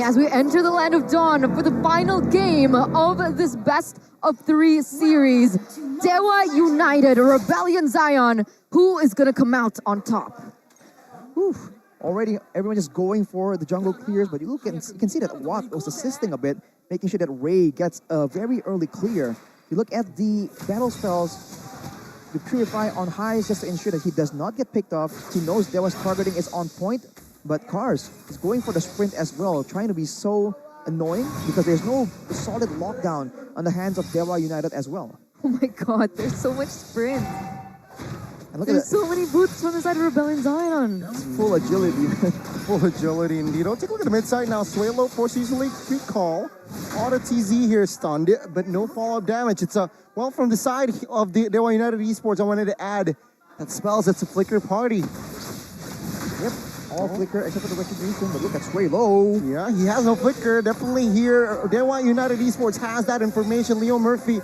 As we enter the Land of Dawn for the final game of this best of 3 series, Dewa United, Rebellion Zion, who is going to come out on top? Whew. Already everyone just going for the jungle clears, but you can see that Watt was assisting a bit, making sure that Ray gets a very early clear. You look at the battle spells, the Purify on highs just to ensure that he does not get picked off. He knows Dewa's targeting is on point, but Cars is going for the sprint as well, trying to be so annoying because there's no solid lockdown on the hands of Dewa United as well. Oh my god, there's so much sprint. And look There's at so many boots from the side of Rebellion Zion. full agility. Full agility indeed. Oh, take a look at the mid side now. Swalo forces usually quick call. Auto TZ here stunned, but no follow-up damage. It's a well from the side of the Dewa United Esports. I wanted to add that spells. It's a flicker party. Yep, all flicker except for the retribution, but look at Swalo. Yeah, he has no flicker. Definitely here. Dewa United Esports has that information. Leo Murphy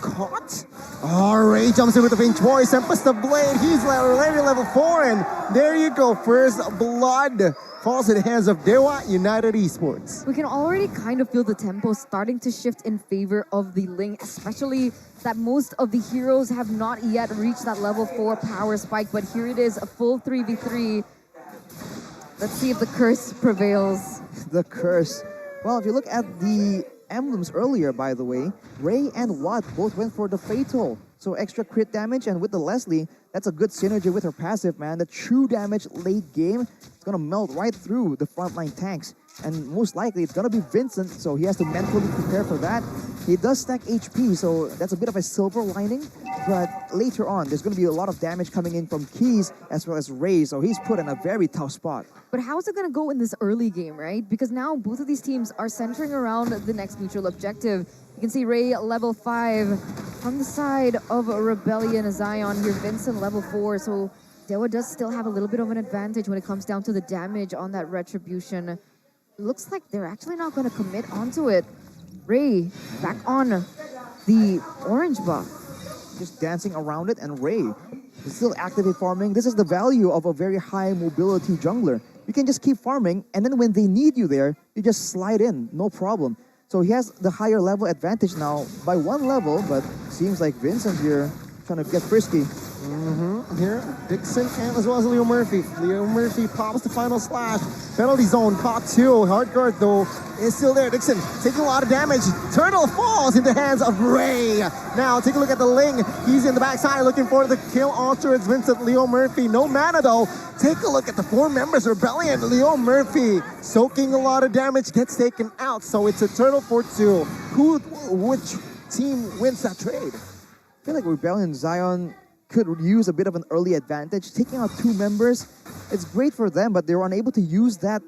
caught. Oh, Ray jumps in with the pinch voice and puts the blade. He's already level 4, and there you go. First blood falls in the hands of Dewa United Esports. We can already kind of feel the tempo starting to shift in favor of the Ling, especially that most of the heroes have not yet reached that level 4 power spike, but here it is, a full 3v3. Let's see if the curse prevails. The curse. Well, if you look at the emblems earlier, by the way, Ray and Watt both went for the fatal. So extra crit damage, and with the Leslie, that's a good synergy with her passive, man. The true damage late game, it's gonna melt right through the frontline tanks. And most likely, it's gonna be Vincent, so he has to mentally prepare for that. He does stack HP, so that's a bit of a silver lining. But later on, there's gonna be a lot of damage coming in from Keys as well as Ray, so he's put in a very tough spot. But how is it going to go in this early game, right? Because now both of these teams are centering around the next neutral objective. You can see Ray level 5 from the side of Rebellion Zion here, Vincent level 4. So Dewa does still have a little bit of an advantage when it comes down to the damage on that retribution. Looks like they're actually not going to commit onto it. Ray back on the orange buff. Just dancing around it, and Ray is still actively farming. This is the value of a very high mobility jungler. You can just keep farming, and then when they need you there, you just slide in, no problem. So he has the higher level advantage now by 1 level, but seems like Vincent here trying to get frisky. Here, Dixon and as well as Leo Murphy. Leo Murphy pops the final slash. Penalty zone caught 2. Hard guard though is still there. Dixon taking a lot of damage. Turtle falls in the hands of Ray. Now take a look at the Ling. He's in the backside looking for the kill onto it's Vincent. Leo Murphy. No mana though. Take a look at the 4 members Rebellion. Leo Murphy soaking a lot of damage, gets taken out. So it's a turtle for 2. Which team wins that trade? I feel like Rebellion Zion could use a bit of an early advantage. Taking out 2 members, it's great for them, but they were unable to use that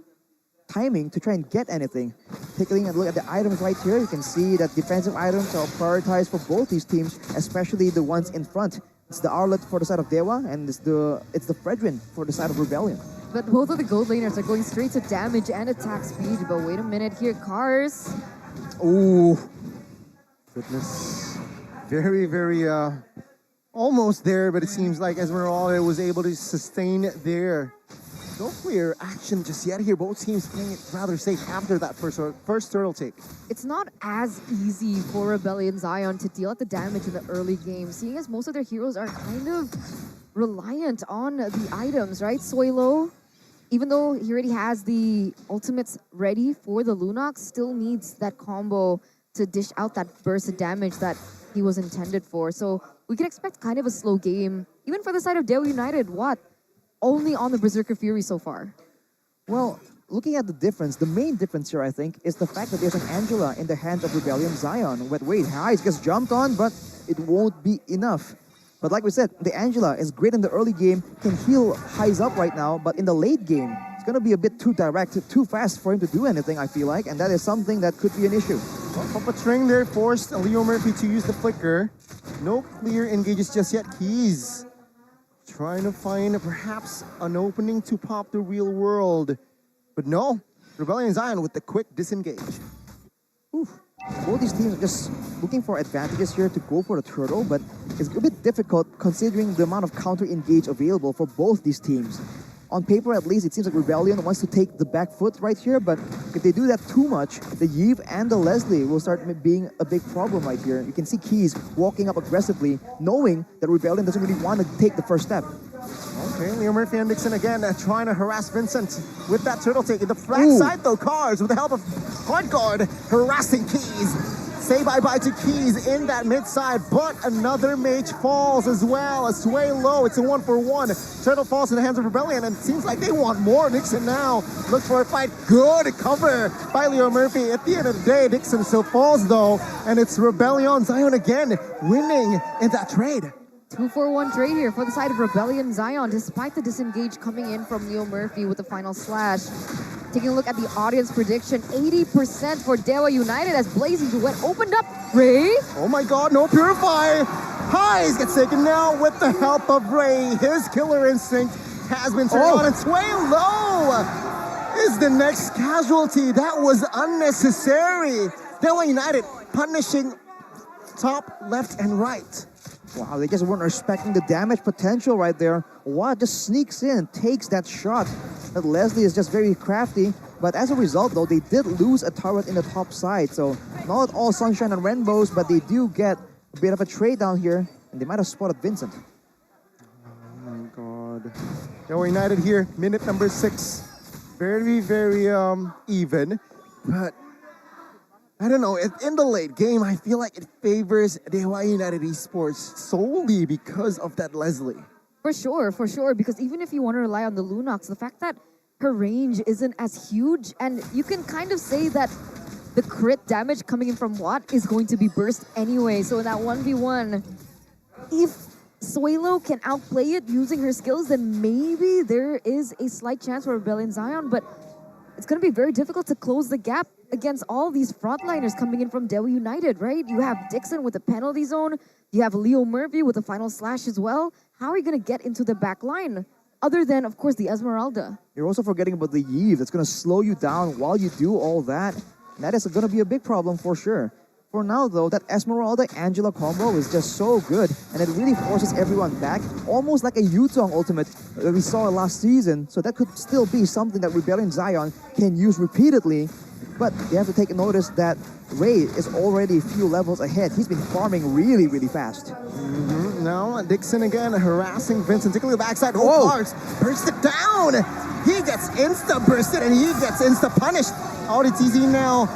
timing to try and get anything. Taking a look at the items right here, you can see that defensive items are prioritized for both these teams, especially the ones in front. It's the Arlet for the side of Dewa, and it's the Fredrin for the side of Rebellion. But both of the gold laners are going straight to damage and attack speed. But wait a minute here, Cars. Ooh, goodness. Very, very, almost there, but it seems like Esmeralda was able to sustain there. No clear action just yet here. Both teams playing it rather safe after that first turtle take. It's not as easy for Rebellion Zion to deal with the damage in the early game, seeing as most of their heroes are kind of reliant on the items, right? Swalo, even though he already has the ultimates ready for the Lunox, still needs that combo to dish out that burst of damage that he was intended for. So we can expect kind of a slow game, even for the side of Dewa United. What? Only on the Berserker Fury so far. Well, looking at the difference, the main difference here, I think, is the fact that there's an Angela in the hands of Rebellion Zion. But wait, Highs gets jumped on, but it won't be enough. But like we said, the Angela is great in the early game, can heal Highs up right now, but in the late game, it's going to be a bit too direct, too fast for him to do anything, I feel like, and that is something that could be an issue. Well, Papa String there forced Leo Murphy to use the flicker. No clear engages just yet. Keys trying to find perhaps an opening to pop the real world. But no, Rebellion Zion with the quick disengage. Oof. Both these teams are just looking for advantages here to go for the turtle, but it's a bit difficult considering the amount of counter-engage available for both these teams. On paper, at least, it seems like Rebellion wants to take the back foot right here, but if they do that too much, the Yves and the Leslie will start being a big problem right here. You can see Keys walking up aggressively, knowing that Rebellion doesn't really want to take the first step. Okay, Leo Murphy and Dixon again trying to harass Vincent with that turtle take. In the flag side though, Cars with the help of Hard Guard harassing Keys. Say bye-bye to Keys in that mid-side, but another mage falls as well. A sway low, it's a 1-for-1. Turtle falls in the hands of Rebellion, and it seems like they want more. Dixon now looks for a fight. Good cover by Leo Murphy. At the end of the day, Dixon still falls though, and it's Rebellion Zion again winning in that trade. 2-for-1 trade here for the side of Rebellion Zion, despite the disengage coming in from Leo Murphy with the final slash. Taking a look at the audience prediction, 80% for Dewa United as Blazing Duet opened up. Ray? Oh my god, no Purify! Highs gets taken now with the help of Ray. His killer instinct has been turned on, and Sway Low is the next casualty. That was unnecessary. Dewa United punishing top, left, and right. Wow, they just weren't respecting the damage potential right there. Watt just sneaks in, takes that shot. That Leslie is just very crafty. But as a result, though, they did lose a turret in the top side. So not all sunshine and rainbows, but they do get a bit of a trade down here. And they might have spotted Vincent. Oh my god. Dewa United here, minute number 6. Very, very even. But I don't know, in the late game, I feel like it favors Dewa United Esports solely because of that Leslie. For sure, because even if you want to rely on the Lunox, the fact that her range isn't as huge, and you can kind of say that the crit damage coming in from Watt is going to be burst anyway. So in that 1v1, if Suelo can outplay it using her skills, then maybe there is a slight chance for Rebellion Zion, but it's going to be very difficult to close the gap against all these frontliners coming in from Dewa United, right? You have Dixon with the penalty zone. You have Leo Murphy with the final slash as well. How are you going to get into the back line? Other than, of course, the Esmeralda. You're also forgetting about the Yves. That's going to slow you down while you do all that. That is going to be a big problem for sure. For now, though, that Esmeralda-Angela combo is just so good, and it really forces everyone back, almost like a Yutong ultimate that we saw last season. So that could still be something that Rebellion Zion can use repeatedly. But you have to take notice that Ray is already a few levels ahead. He's been farming really, really fast. Now, Dixon again harassing Vincent, taking the backside. Clarks burst it down. He gets insta-bursted, and he gets insta-punished. ODTZ now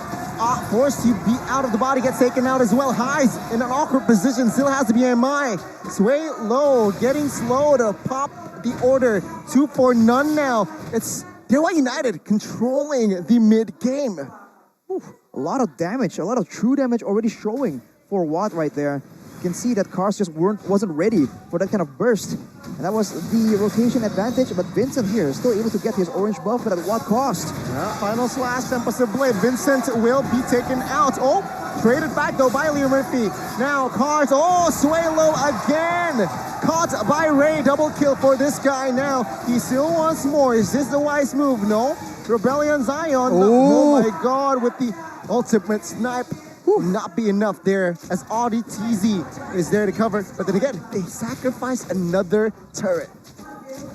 forced to be out of the body, gets taken out as well. Highs in an awkward position, still has to be MI. Sway Low getting slow to pop the order. 2 for none now. It's Dewa United controlling the mid-game. A lot of damage, a lot of true damage already showing for Watt right there. You can see that Cars just wasn't ready for that kind of burst. And that was the rotation advantage, but Vincent here is still able to get his orange buff, but at what cost? Yeah, final slash, Tempest of Blade. Vincent will be taken out. Oh, traded back though by Leo Murphy. Now Cars, Sway Low again. Caught by Ray, double kill for this guy now. He still wants more. Is this the wise move? No. Rebellion Zion. Oh my god, with the ultimate snipe. Not be enough there as Audi TZ is there to cover. But then again, they sacrifice another turret.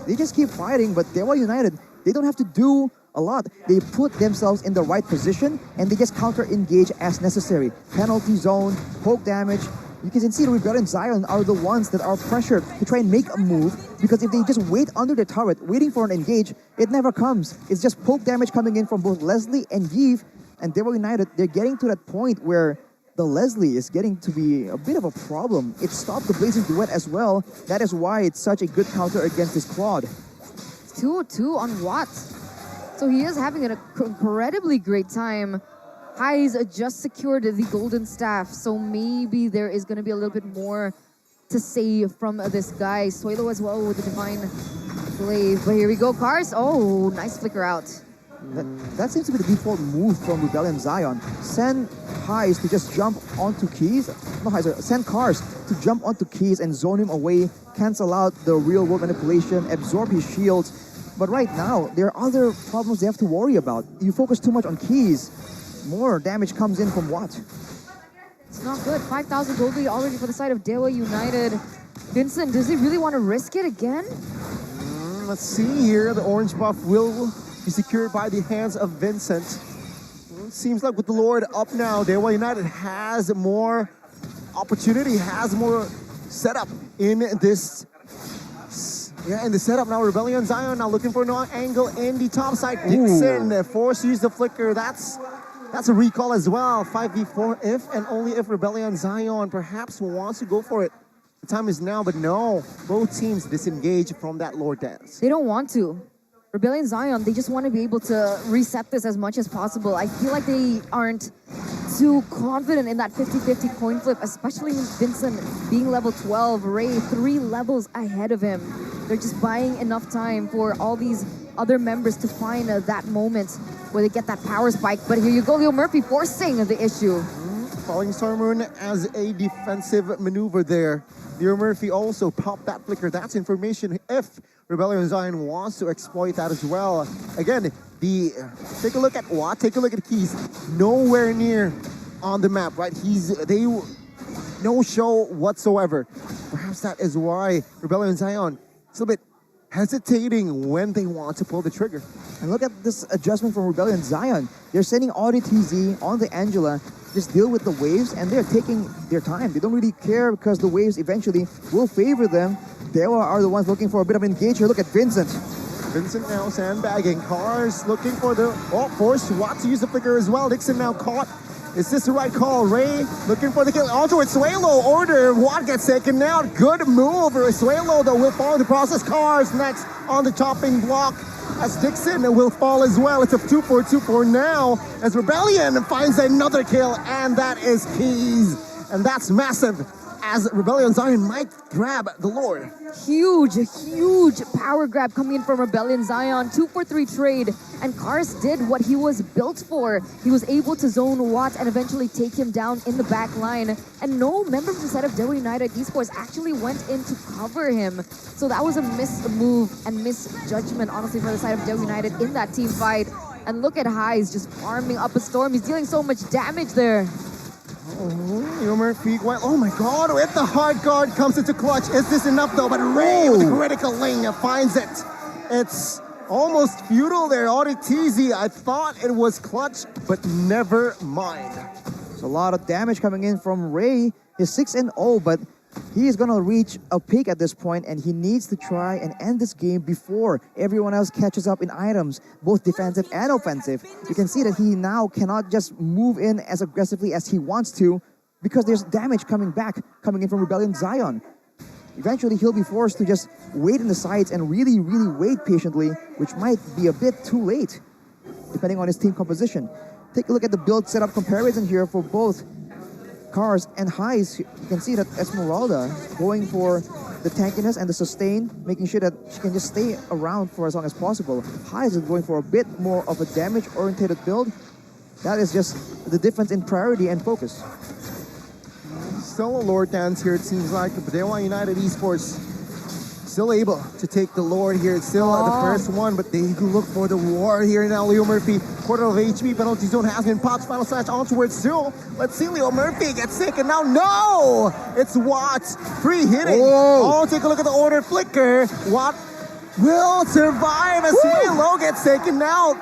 They just keep fighting, but Dewa United, they don't have to do a lot. They put themselves in the right position and they just counter-engage as necessary. Penalty zone, poke damage. You can see the Rebellion Zion are the ones that are pressured to try and make a move, because if they just wait under the turret, waiting for an engage, it never comes. It's just poke damage coming in from both Leslie and Yves. And Dewa United, they're getting to that point where the Leslie is getting to be a bit of a problem. It stopped the Blazing Duet as well. That is why it's such a good counter against this Claude. 2-2 on Watt. So he is having an incredibly great time. Highs just secured the golden staff, so maybe there is going to be a little bit more to say from this guy. Suelo as well with the Divine Glaive. But here we go, Cars. Oh, nice flicker out. That seems to be the default move from Rebellion Zion. Send Highs to just jump onto Keys. No, Highs, send Cars to jump onto Keys and zone him away, cancel out the real-world manipulation, absorb his shields. But right now, there are other problems they have to worry about. You focus too much on Keys, more damage comes in from Watt. It's not good. 5,000 gold lead already for the side of Dewa United. Vincent, does he really want to risk it again? Let's see here. The orange buff will be secured by the hands of Vincent. Seems like with the Lord up now, Dewa United has more opportunity, has more setup in this. Yeah, in the setup now, Rebellion Zion now looking for an angle in the top side. Dixon forced to use the flicker. That's a recall as well. 5v4 if and only if Rebellion Zion perhaps wants to go for it. The time is now, but no. Both teams disengage from that Lord dance. They don't want to. Rebellion Zion, they just want to be able to reset this as much as possible. I feel like they aren't too confident in that 50-50 coin flip, especially Vincent being level 12, Ray 3 levels ahead of him. They're just buying enough time for all these other members to find that moment where they get that power spike. But here you go, Leo Murphy forcing the issue. Falling Star Moon as a defensive maneuver there. Leo Murphy also popped that flicker. That's information if Rebellion Zion wants to exploit that as well. Again, take a look at Watt, take a look at Keys. Nowhere near on the map, right? No show whatsoever. Perhaps that is why Rebellion Zion is a bit hesitating when they want to pull the trigger. And look at this adjustment from Rebellion Zion. They're sending Audi TZ on the Angela, just deal with the waves, and they're taking their time. They don't really care because the waves eventually will favor them. Dewa are the ones looking for a bit of engage here. Look at Vincent. Vincent now sandbagging. Cars looking for the... Oh, forced Watt to use the flicker as well. Dixon now caught. Is this the right call? Ray looking for the kill. Onto it, Suelo. Order. Watt gets taken out. Good move. Suelo, though, will fall in the process. Cars next on the chopping block, as Dixon will fall as well. It's a 2-4-2-4 now as Rebellion finds another kill, and that is Keys. And that's massive as Rebellion Zion might grab the Lord. Huge power grab coming in from Rebellion Zion. 2-for-3 trade, and Kars did what he was built for. He was able to zone Watt and eventually take him down in the back line. And no member from the side of Dewa United Esports actually went in to cover him. So that was a missed move and misjudgment, honestly, for the side of Dewa United in that team fight. And look at Highs just farming up a storm. He's dealing so much damage there. Leo Murphy, well, oh my god, with the hard guard comes into clutch. Is this enough though? But Ray with the critical ling finds it. It's almost futile there. Audi TZ, I thought it was clutch, but never mind. There's a lot of damage coming in from Ray. He's 6-0, but he is going to reach a peak at this point, and he needs to try and end this game before everyone else catches up in items, both defensive and offensive. You can see that he now cannot just move in as aggressively as he wants to because there's damage coming in from Rebellion Zion. Eventually, he'll be forced to just wait in the sides and really wait patiently, which might be a bit too late, depending on his team composition. Take a look at the build setup comparison here for both Cars and Highs. You can see that Esmeralda going for the tankiness and the sustain, making sure that she can just stay around for as long as possible. Highs is going for a bit more of a damage-oriented build. That is just the difference in priority and focus. Still a Lord dance here, it seems like. But Dewa United Esports still able to take the Lord here. It's still the first one, but they look for the war here now. Leo Murphy, quarter of HP, penalty zone has been popped. Final slash onwards still. Let's see, Leo Murphy gets taken now. No! It's Watt, free hitting. Oh, take a look at the order flicker. Watt will survive as Suelo gets taken out.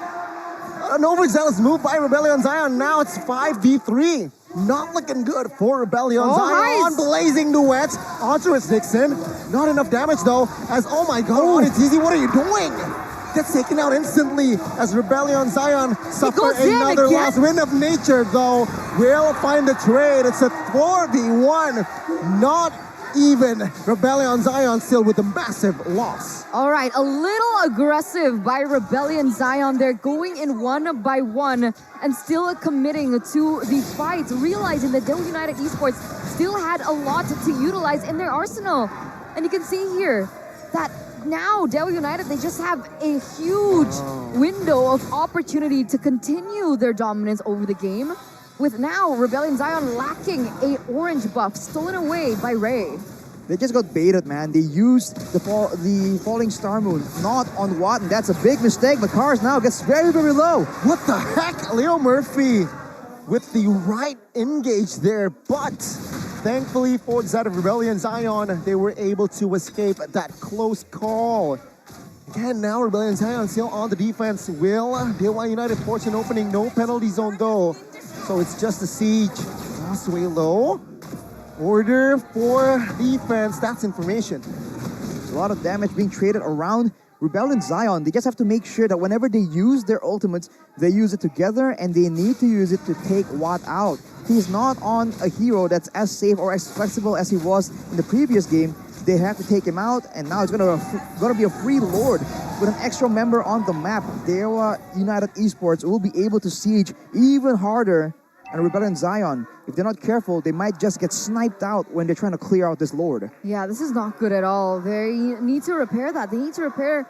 An overzealous move by Rebellion Zion. Now it's 5v3. Not looking good for Rebellion Zion. Blazing duets onto his Dixon. Not enough damage though, as oh my god, it's easy. What are you doing? Gets taken out instantly as Rebellion Zion suffer another loss. Wind of Nature though will find the trade. It's a 4v1. Not even Rebellion Zion still with a massive loss. All right, a little aggressive by Rebellion Zion. They're going in one by one and still committing to the fight, realizing that Dewa United Esports still had a lot to utilize in their arsenal. And you can see here that now Dewa United, they just have a huge window of opportunity to continue their dominance over the game, with now Rebellion Zion lacking a orange buff stolen away by Ray. They just got baited, man. They used the Falling Star Moon, not on Watt, and that's a big mistake. But Cars now gets very low. What the heck? Leo Murphy with the right engage there, but thankfully for the side of Rebellion Zion, they were able to escape that close call. again now. Rebellion Zion still on the defense. Will Dewa United force an opening? No penalty zone though. So it's just a siege. Lost way low. Order for defense. That's information. There's a lot of damage being traded around Rebellion Zion. They just have to make sure that whenever they use their ultimates, they use it together, and they need to use it to take Watt out. He's not on a hero that's as safe or as flexible as he was in the previous game. They have to take him out, and now it's gonna be a free Lord with an extra member on the map. Dewa United Esports will be able to siege even harder. And Rebellion Zion, if they're not careful, they might just get sniped out when they're trying to clear out this Lord. Yeah, this is not good at all. They need to repair that. They need to repair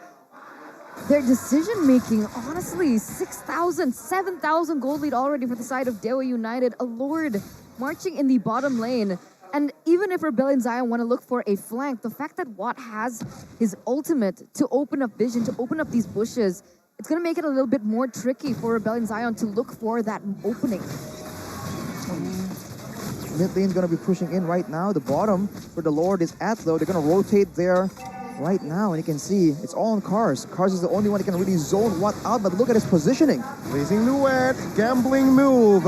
their decision making. Honestly, 6,000, 7,000 gold lead already for the side of Dewa United. A Lord marching in the bottom lane. And even if Rebellion Zion want to look for a flank, the fact that Watt has his ultimate to open up vision, to open up these bushes, it's going to make it a little bit more tricky for Rebellion Zion to look for that opening. Mid lane's gonna be pushing in right now. The bottom where the Lord is at though, they're gonna rotate there right now, and you can see it's all on Cars. Cars is the only one that can really zone Watt out, but look at his positioning. Raising Luet, gambling move.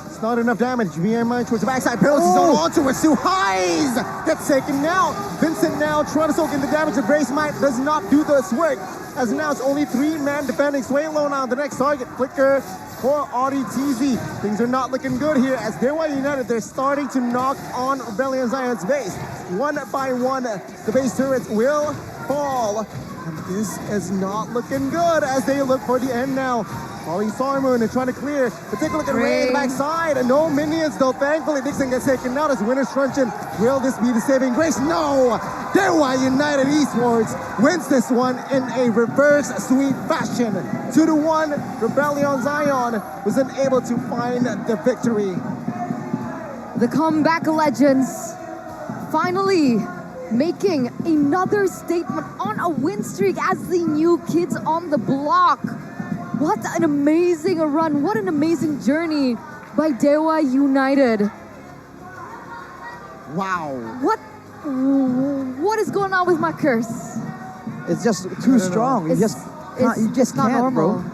It's not enough damage. BMI towards the backside. Penalty zone onto it. Suhais gets taken out. Vincent now trying to soak in the damage. The Grace Might does not do this work, as now it's only 3-man defending. Swaylo now the next target. Flicker for Audi TZ. Things are not looking good here as Dewa United, they're starting to knock on Rebellion Zion's base. One by one, the base turrets will fall. And this is not looking good as they look for the end now. Falling Sarmoon, they're trying to clear. But take a look at Ray in the backside. And no minions though. Thankfully, Dixon gets taken out as Winner's Truncheon. Will this be the saving grace? No! Dewa United Esports wins this one in a reverse sweep fashion. 2-1, Rebellion Zion was unable to find the victory. The comeback legends finally making another statement on a win streak as the new kids on the block. What an amazing run, what an amazing journey by Dewa United. Wow. What is going on with my curse? It's just too strong. You just It's can't, not normal. bro.